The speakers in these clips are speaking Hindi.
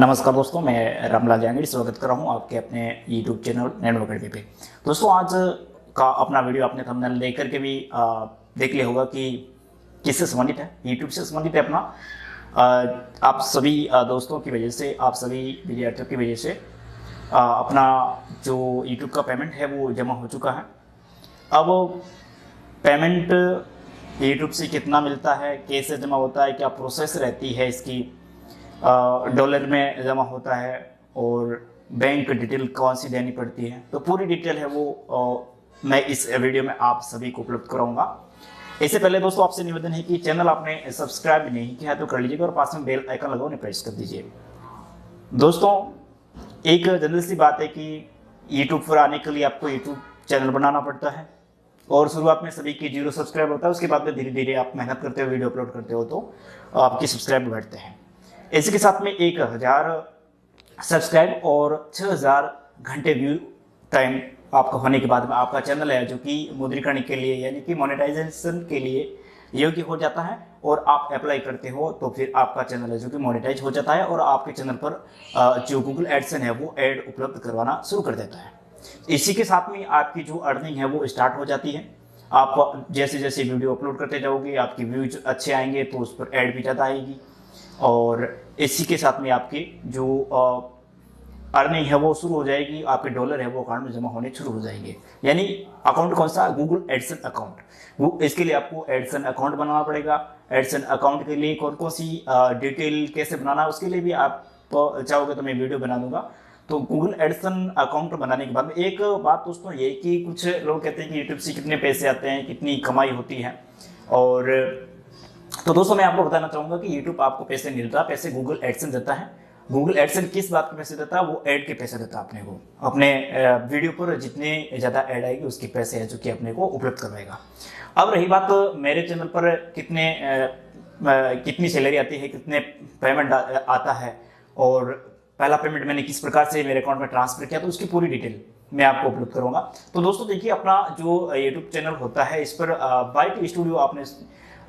नमस्कार दोस्तों, मैं रामलाल जांगड़ी स्वागत कर रहा हूं आपके अपने YouTube चैनल नैनो अकेडमी पे। दोस्तों, आज का अपना वीडियो आपने थंबनेल देख करके भी देख लिया होगा कि किससे संबंधित है। YouTube से संबंधित है अपना। आप सभी दोस्तों की वजह से, आप सभी विद्यार्थियों की वजह से अपना जो YouTube का पेमेंट है वो जमा हो चुका है। अब पेमेंट YouTube से कितना मिलता है, कैसे जमा होता है, क्या प्रोसेस रहती है इसकी, डॉलर में जमा होता है और बैंक डिटेल कौन सी देनी पड़ती है, तो पूरी डिटेल है वो मैं इस वीडियो में आप सभी को उपलब्ध कराऊंगा। इससे पहले दोस्तों आपसे निवेदन है कि चैनल आपने सब्सक्राइब नहीं किया है तो कर लीजिएगा और पास में बेल आइकन लगा उन्हें प्रेस कर दीजिए। दोस्तों, एक जनरल सी बात है कि यूट्यूब पर आने के लिए आपको यूट्यूब चैनल बनाना पड़ता है और शुरुआत में सभी की 0 सब्सक्राइब होता है। उसके बाद में धीरे धीरे आप मेहनत करते हो, वीडियो अपलोड करते हो तो आपकी सब्सक्राइब बढ़ते हैं। इसी के साथ में 1000 सब्सक्राइब और 6000 घंटे व्यू टाइम आपका होने के बाद में आपका चैनल है जो कि मुद्रीकरण के लिए यानी कि मोनेटाइजेशन के लिए योग्य हो जाता है और आप अप्लाई करते हो तो फिर आपका चैनल है जो कि मोनेटाइज हो जाता है और आपके चैनल पर जो गूगल एडसन है वो ऐड उपलब्ध करवाना शुरू कर देता है। इसी के साथ में आपकी जो अर्निंग है वो स्टार्ट हो जाती है। आप जैसे जैसे वीडियो अपलोड करते जाओगे आपकी व्यूज अच्छे आएंगे तो उस पर ऐड भी ज़्यादा आएगी और इसी के साथ में आपकी जो अर्निंग है वो शुरू हो जाएगी, आपके डॉलर है वो अकाउंट में जमा होने शुरू हो जाएंगे। यानी अकाउंट कौन सा? Google Edson account. वो इसके लिए आपको एडसन अकाउंट बनाना पड़ेगा। एडसन अकाउंट के लिए कौन कौन सी डिटेल कैसे बनाना है उसके लिए भी आप चाहोगे तो मैं वीडियो बना दूंगा। तो गूगल एडसन अकाउंट बनाने के बाद में एक बात दोस्तों ये कि कुछ लोग कहते हैं कि यूट्यूब से कितने पैसे आते हैं, कितनी कमाई होती है, और तो दोस्तों मैं आपको बताना चाहूंगा कि YouTube आपको पैसे नहीं देता, पैसे गूगल एडसन देता है। गूगल एडसन किस बात के पैसे देता है? वो ऐड के पैसे देता है अपने को। अपने वीडियो पर जितने ज़्यादा ऐड आएगी उसके पैसे है जो कि अपने को उपलब्ध करवाएगा। अब रही बात मेरे चैनल पर कितनी सैलरी आती है, कितने पेमेंट आता है और पहला पेमेंट मैंने किस प्रकार से मेरे अकाउंट में ट्रांसफर किया, तो उसकी पूरी डिटेल मैं आपको उपलब्ध करूंगा। तो दोस्तों देखिए, अपना जो यूट्यूब चैनल होता है इस पर YT स्टूडियो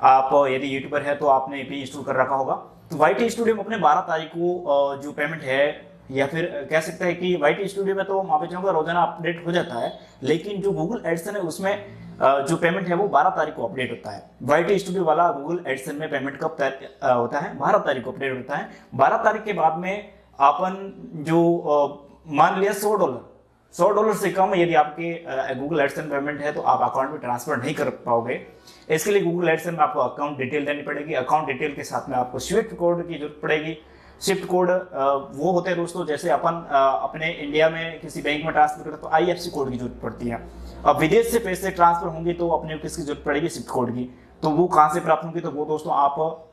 आप यदि यूट्यूबर है तो आपने भी इंस्टॉल कर रखा होगा। तो YT स्टूडियो में अपने 12 तारीख को जो पेमेंट है, या फिर कह सकते हैं कि YT स्टूडियो में तो माफी चाहूंगा रोजाना अपडेट हो जाता है, लेकिन जो गूगल एडसन है उसमें जो पेमेंट है वो 12 तारीख को अपडेट होता है। YT स्टूडियो वाला गूगल एडसन में पेमेंट कब होता है? 12 तारीख को अपडेट होता है। 12 तारीख के बाद में अपन जो मान लिया $100 से कम यदि आपके गूगल एडसन पेमेंट है तो आप अकाउंट में ट्रांसफर नहीं कर पाओगे। इसके लिए गूगल एडसन में आपको अकाउंट डिटेल देनी पड़ेगी। अकाउंट डिटेल के साथ में आपको स्विफ्ट कोड की जरूरत पड़ेगी। स्विफ्ट कोड वो होते हैं दोस्तों, जैसे अपन अपने इंडिया में किसी बैंक में ट्रांसफर करते तो IFSC कोड की जरूरत पड़ती है। अब विदेश से पैसे ट्रांसफर होंगे तो अपने को किसकी जरूरत पड़ेगी? स्विफ्ट कोड की। तो वो कहाँ से प्राप्त होंगी? तो वो दोस्तों आप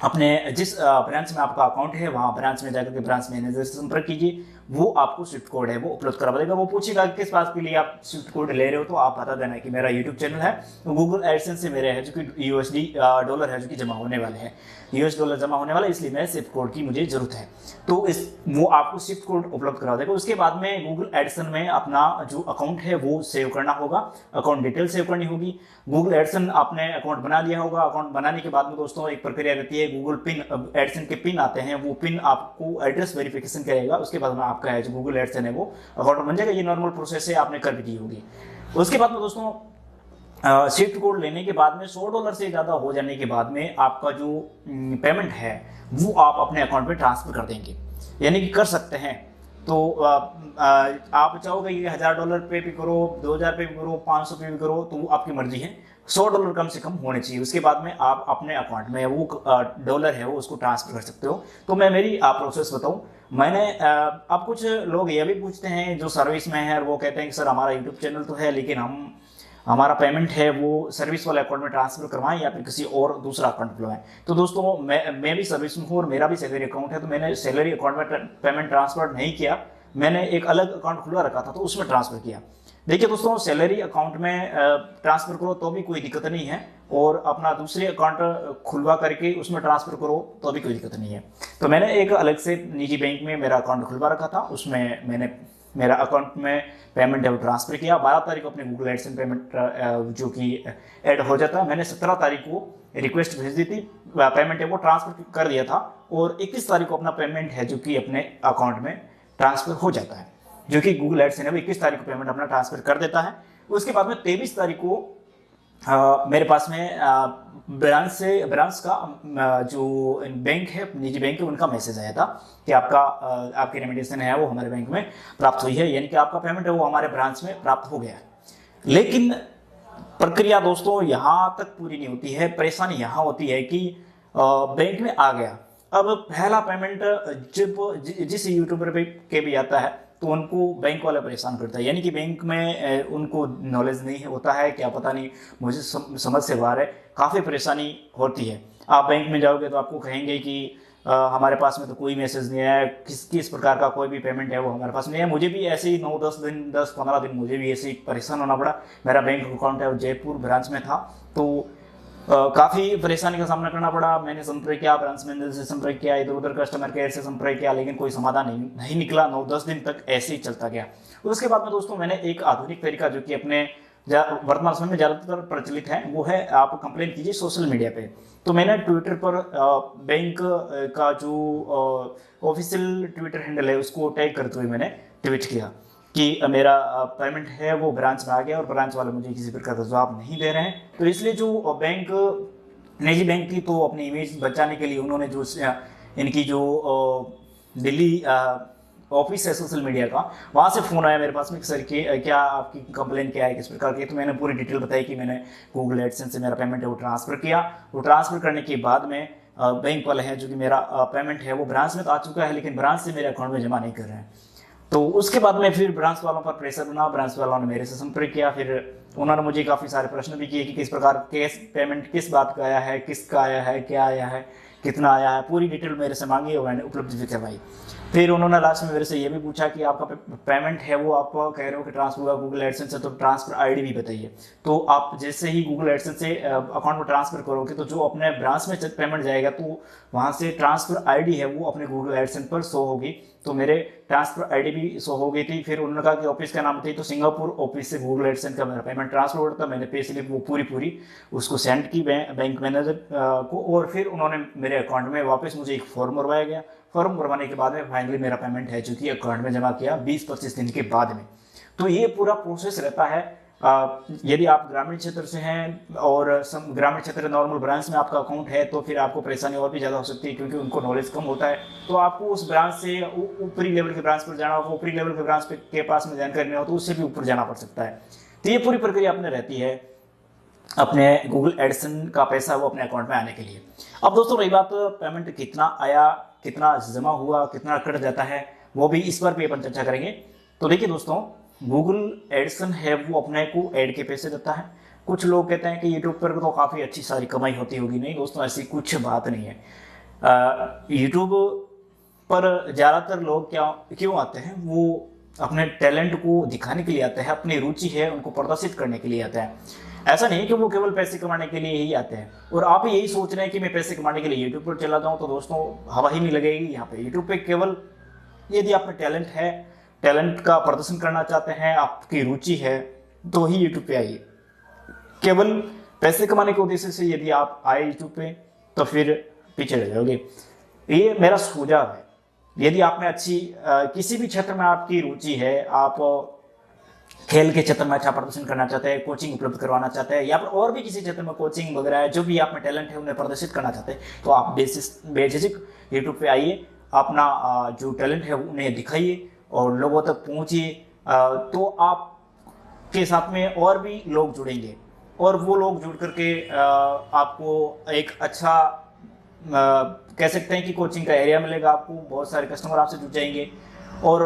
अपने जिस ब्रांच में आपका अकाउंट है वहां ब्रांच में जाकर के ब्रांच मैनेजर से संपर्क कीजिए, वो आपको स्विफ्ट कोड है वो उपलब्ध करवा देगा। वो पूछेगा किस बात के लिए आप स्विफ्ट कोड ले रहे हो, तो आप बता देना कि मेरा यूट्यूब चैनल है, तो गूगल एडसेंस से मेरे है जो कि USD डॉलर है जो कि जमा होने वाले हैं, US डॉलर जमा होने वाला, इसलिए मैं स्विफ्ट कोड की मुझे जरूरत है। तो वो आपको स्विफ्ट कोड उपलब्ध करा देगा। उसके बाद में गूगल एडसन में अपना जो अकाउंट है वो सेव करना होगा, अकाउंट डिटेल सेव करनी होगी। गूगल एडसन आपने अकाउंट बना लिया होगा। अकाउंट बनाने के बाद में दोस्तों एक प्रक्रिया रहती है, गूगल पिन एडसन के पिन आते हैं, वो पिन आपको एड्रेस वेरिफिकेशन करेगा। उसके बाद में आपका है जो गूगल एडसन है वो अकाउंट बन जाएगा। ये नॉर्मल प्रोसेस है, आपने कर भी दी होगी। उसके बाद में दोस्तों स्विफ्ट कोड लेने के बाद में $100 से ज़्यादा हो जाने के बाद में आपका जो पेमेंट है वो आप अपने अकाउंट में ट्रांसफर कर देंगे, यानी कि कर सकते हैं। तो आप चाहोगे कि $1000 पे भी करो, 2000 पे भी करो, 500 पे भी करो, तो वो आपकी मर्जी है। $100 कम से कम होने चाहिए। उसके बाद में आप अपने अकाउंट में वो डॉलर है वो उसको ट्रांसफर कर सकते हो। तो मैं मेरी प्रोसेस बताऊं, मैंने अब कुछ लोग ये भी पूछते हैं जो सर्विस में है, और वो कहते हैं कि सर हमारा यूट्यूब चैनल तो है लेकिन हमारा पेमेंट है वो सर्विस वाले अकाउंट में ट्रांसफर करवाएं या फिर किसी और दूसरा अकाउंट खुलवाएं। तो दोस्तों मैं भी सर्विस में हूँ और मेरा भी सैलरी अकाउंट है, तो मैंने सैलरी अकाउंट में पेमेंट ट्रांसफर नहीं किया, मैंने एक अलग अकाउंट खुलवा रखा था तो उसमें ट्रांसफर किया। देखिए दोस्तों, सैलरी अकाउंट में ट्रांसफर करो तो भी कोई दिक्कत नहीं है, और अपना दूसरे अकाउंट खुलवा करके उसमें ट्रांसफर करो तो भी कोई दिक्कत नहीं है। तो मैंने एक अलग से निजी बैंक में मेरा अकाउंट खुलवा रखा था, उसमें मैंने मेरा अकाउंट में पेमेंट है वो ट्रांसफर किया। 12 तारीख को अपने गूगल एडसेंस पेमेंट जो कि ऐड हो जाता है, मैंने 17 तारीख को रिक्वेस्ट भेज दी थी, पेमेंट है वो ट्रांसफर कर दिया था, और 21 तारीख को अपना पेमेंट है जो कि अपने अकाउंट में ट्रांसफर हो जाता है, जो कि गूगल एडसेंस है वो 21 तारीख को पेमेंट अपना ट्रांसफर कर देता है। उसके बाद में 23 तारीख को मेरे पास में ब्रांच का जो बैंक है, निजी बैंक है, उनका मैसेज आया था कि आपकी रेमिटेशन है वो हमारे बैंक में प्राप्त हुई है, यानी कि आपका पेमेंट है वो हमारे ब्रांच में प्राप्त हो गया है। लेकिन प्रक्रिया दोस्तों यहाँ तक पूरी नहीं होती है। परेशानी यहाँ होती है कि बैंक में आ गया, अब पहला पेमेंट जब जिस यूट्यूबर के भी आता है तो उनको बैंक वाला परेशान करता है, यानी कि बैंक में उनको नॉलेज नहीं होता है, क्या पता नहीं, मुझे समझ से बाहर है, काफ़ी परेशानी होती है। आप बैंक में जाओगे तो आपको कहेंगे कि हमारे पास में तो कोई मैसेज नहीं आया, किस प्रकार का कोई भी पेमेंट है वो हमारे पास नहीं है। मुझे भी ऐसे ही 10-15 दिन मुझे भी ऐसे ही परेशान होना पड़ा। मेरा बैंक अकाउंट है वो जयपुर ब्रांच में था, तो काफ़ी परेशानी का सामना करना पड़ा। मैंने संपर्क किया, ब्रांच मैनेजर से संपर्क किया, इधर उधर कस्टमर केयर से संपर्क किया, लेकिन कोई समाधान नहीं निकला। 9-10 दिन तक ऐसे ही चलता गया। उसके बाद में दोस्तों मैंने एक आधुनिक तरीका जो कि अपने वर्तमान समय में ज़्यादातर प्रचलित है वो है, आप कंप्लेन कीजिए सोशल मीडिया पे। तो मैंने ट्विटर पर बैंक का जो ऑफिशियल ट्विटर हैंडल है उसको टैग करते हुए मैंने ट्वीट किया कि मेरा पेमेंट है वो ब्रांच में आ गया और ब्रांच वाले मुझे किसी प्रकार का जवाब नहीं दे रहे हैं। तो इसलिए जो बैंक निजी बैंक थी तो अपनी इमेज बचाने के लिए उन्होंने जो इनकी जो दिल्ली ऑफिस है सोशल मीडिया का, वहाँ से फ़ोन आया मेरे पास में कि सर क्या आपकी कंप्लेन क्या है, किस प्रकार की। तो मैंने पूरी डिटेल बताई कि मैंने गूगल एडसेंस से मेरा पेमेंट है वो ट्रांसफ़र किया। वो ट्रांसफ़र करने के बाद में बैंक वाले हैं जो कि मेरा पेमेंट है वो ब्रांच में तो आ चुका है, लेकिन ब्रांच से मेरे अकाउंट में जमा नहीं कर रहे हैं। तो उसके बाद में फिर ब्रांच वालों पर प्रेशर बना, ब्रांच वालों ने मेरे से संपर्क किया। फिर उन्होंने मुझे काफ़ी सारे प्रश्न भी किए कि किस प्रकार केस पेमेंट किस बात का आया है, किसका आया है, क्या आया है, कितना आया है, पूरी डिटेल मेरे से मांगी और मैंने उपलब्ध भी करवाई। फिर उन्होंने लास्ट में मेरे से ये भी पूछा कि आपका पेमेंट है वो आप कह रहे हो कि ट्रांसफर हुआ गूगल एडसेंस से, तो ट्रांसफर आईडी भी बताइए। तो आप जैसे ही गूगल एडसेंस से अकाउंट में ट्रांसफर करोगे तो जो अपने ब्रांच में पेमेंट जाएगा तो वहाँ से ट्रांसफर आईडी है वो अपने गूगल एडसेंस पर शो होगी। तो मेरे ट्रांसफर आईडी भी शो हो गई थी। फिर उन्होंने कहा कि ऑफिस का नाम बताइए, तो सिंगापुर ऑफिस से गूगल एडसेंस का मेरा पेमेंट ट्रांसफर हो रहा था। मैंने पे स्लिप वो पूरी उसको सेंड की बैंक मैनेजर को, और फिर उन्होंने मेरे अकाउंट में वापस मुझे एक फॉर्म भरवाया गया। फॉर्म भरवाने के बाद में फाइनली मेरा पेमेंट है जो कि अकाउंट में जमा किया 20-25 दिन के बाद में। तो ये पूरा प्रोसेस रहता है। यदि आप ग्रामीण क्षेत्र से हैं और ग्रामीण क्षेत्र नॉर्मल ब्रांच में आपका अकाउंट है तो फिर आपको परेशानी और भी ज़्यादा हो सकती है, क्योंकि उनको नॉलेज कम होता है। तो आपको उस ब्रांच से ऊपरी लेवल के ब्रांच पर जाना होगा, ऊपरी लेवल के ब्रांच के पास में जानकारी नहीं हो तो उससे भी ऊपर जाना पड़ सकता है। तो ये पूरी प्रक्रिया अपने रहती है अपने गूगल एडसेंस का पैसा वो अपने अकाउंट में आने के लिए। अब दोस्तों रही बात पेमेंट कितना आया, कितना जमा हुआ, कितना कट जाता है, वो भी इस पर भी अपन चर्चा करेंगे। तो देखिए दोस्तों, गूगल एडसेंस है वो अपने को ऐड के पैसे देता है। कुछ लोग कहते हैं कि यूट्यूब पर तो काफ़ी अच्छी सारी कमाई होती होगी। नहीं दोस्तों, ऐसी कुछ बात नहीं है। यूट्यूब पर ज़्यादातर लोग क्यों आते हैं, वो अपने टैलेंट को दिखाने के लिए आते हैं, अपनी रुचि है उनको प्रदर्शित करने के लिए आते हैं। ऐसा नहीं है कि वो केवल पैसे कमाने के लिए ही आते हैं। और आप यही सोच रहे हैं कि मैं पैसे कमाने के लिए यूट्यूब पर चला जाऊँ, तो दोस्तों हवा ही नहीं लगेगी यहाँ पे। यूट्यूब पे केवल यदि आप में टैलेंट है, टैलेंट का प्रदर्शन करना चाहते हैं, आपकी रुचि है, तो ही यूट्यूब पे आइए। केवल पैसे कमाने के उद्देश्य से यदि आप आए यूट्यूब पे तो फिर पीछे रह जाओगे। ये मेरा सुझाव है। यदि आप में अच्छी किसी भी क्षेत्र में आपकी रुचि है, आप खेल के क्षेत्र में अच्छा प्रदर्शन करना चाहते हैं, कोचिंग उपलब्ध करवाना चाहते हैं, या फिर और भी किसी क्षेत्र में कोचिंग वगैरह है, जो भी आप में टैलेंट है उन्हें प्रदर्शित करना चाहते हैं, तो आप बेझिझक यूट्यूब पे आइए, अपना जो टैलेंट है उन्हें दिखाइए और लोगों तक पहुँचिए। तो आपके साथ में और भी लोग जुड़ेंगे और वो लोग जुड़ करके आपको एक अच्छा कह सकते हैं कि कोचिंग का एरिया मिलेगा। आपको बहुत सारे कस्टमर आपसे जुड़ जाएंगे और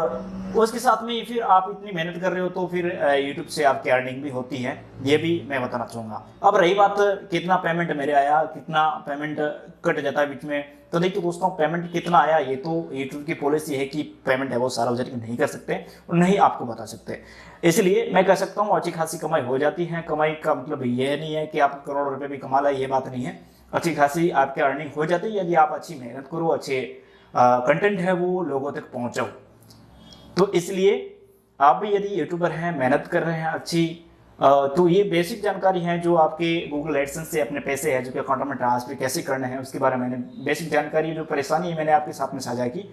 उसके साथ में फिर आप इतनी मेहनत कर रहे हो तो फिर यूट्यूब से आपकी अर्निंग भी होती है, ये भी मैं बताना चाहूँगा। अब रही बात कितना पेमेंट मेरे आया, कितना पेमेंट कट जाता है बीच में, तो देखिए दोस्तों, पेमेंट कितना आया ये तो यूट्यूब की पॉलिसी है कि पेमेंट है वो सार्वजनिक नहीं कर सकते और नहीं आपको बता सकते। इसलिए मैं कह सकता हूँ अच्छी खासी कमाई हो जाती है। कमाई का मतलब यह नहीं है कि आप करोड़ रुपये भी कमा लाए, ये बात नहीं है। अच्छी खासी आपकी अर्निंग हो जाती है यदि आप अच्छी मेहनत करो, अच्छे कंटेंट है वो लोगों तक पहुँचाओ। तो इसलिए आप भी यदि यूट्यूबर हैं, मेहनत कर रहे हैं अच्छी, तो ये बेसिक जानकारी है जो आपके गूगल एडसेंस से अपने पैसे है जो कि अकाउंट में ट्रांसफर कैसे करने हैं उसके बारे में मैंने बेसिक जानकारी, जो परेशानी है मैंने आपके साथ में साझा की।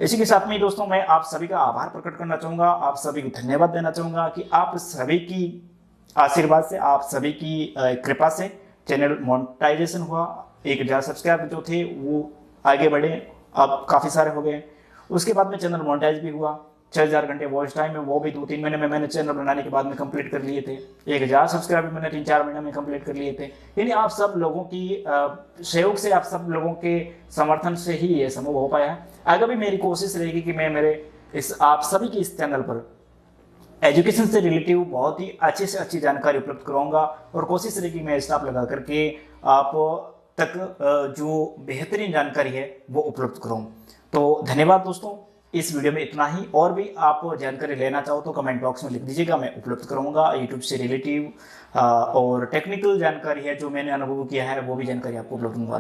इसी के साथ में दोस्तों मैं आप सभी का आभार प्रकट करना चाहूँगा, आप सभी को धन्यवाद देना चाहूँगा कि आप सभी की आशीर्वाद से, आप सभी की कृपा से चैनल मोनेटाइजेशन हुआ। 1000 सब्सक्राइबर जो थे वो आगे बढ़े, अब काफ़ी सारे हो गए। उसके बाद में चैनल मोनेटाइज भी हुआ। 6000 घंटे वॉच टाइम है वो भी 2-3 महीने में मैंने चैनल बनाने के बाद में कंप्लीट कर लिए थे। 1000 सब्सक्राइबर मैंने 3-4 महीने में कंप्लीट कर लिए थे। यानी आप सब लोगों की सहयोग से, आप सब लोगों के समर्थन से ही ये संभव हो पाया है। आगे भी मेरी कोशिश रहेगी कि मैं मेरे इस आप सभी की इस चैनल पर एजुकेशन से रिलेटिव बहुत ही अच्छी से अच्छी जानकारी उपलब्ध कराऊंगा और कोशिश रहेगी मैं स्टाफ लगा करके आप तक जो बेहतरीन जानकारी है वो उपलब्ध कराऊं। तो धन्यवाद दोस्तों, इस वीडियो में इतना ही। और भी आप जानकारी लेना चाहो तो कमेंट बॉक्स में लिख दीजिएगा, मैं उपलब्ध कराऊंगा। यूट्यूब से रिलेटिव और टेक्निकल जानकारी है जो मैंने अनुभव किया है वो भी जानकारी आपको उपलब्ध दूंगा।